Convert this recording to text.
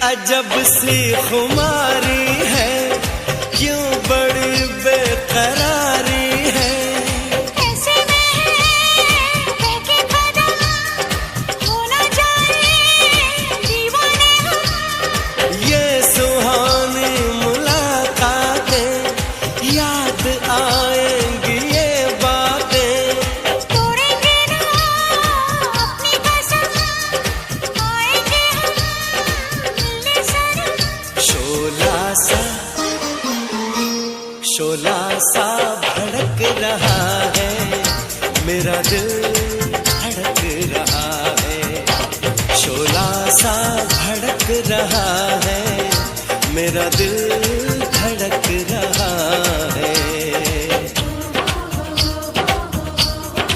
अजब सी खुमारी है, क्यों बड़ी बेकरारी है। ऐसे में बहके बदन हो न जाए दीवाने हम। ये सुहानी मुलाकातें याद आएंगी ये बातें। तोड़ेंगे ना अपनी कसम, आएंगे हम मिलने सनम। शोला सा भड़क रहा है, मेरा दिल धड़क रहा है। शोला सा भड़क रहा है, मेरा दिल धड़क रहा है।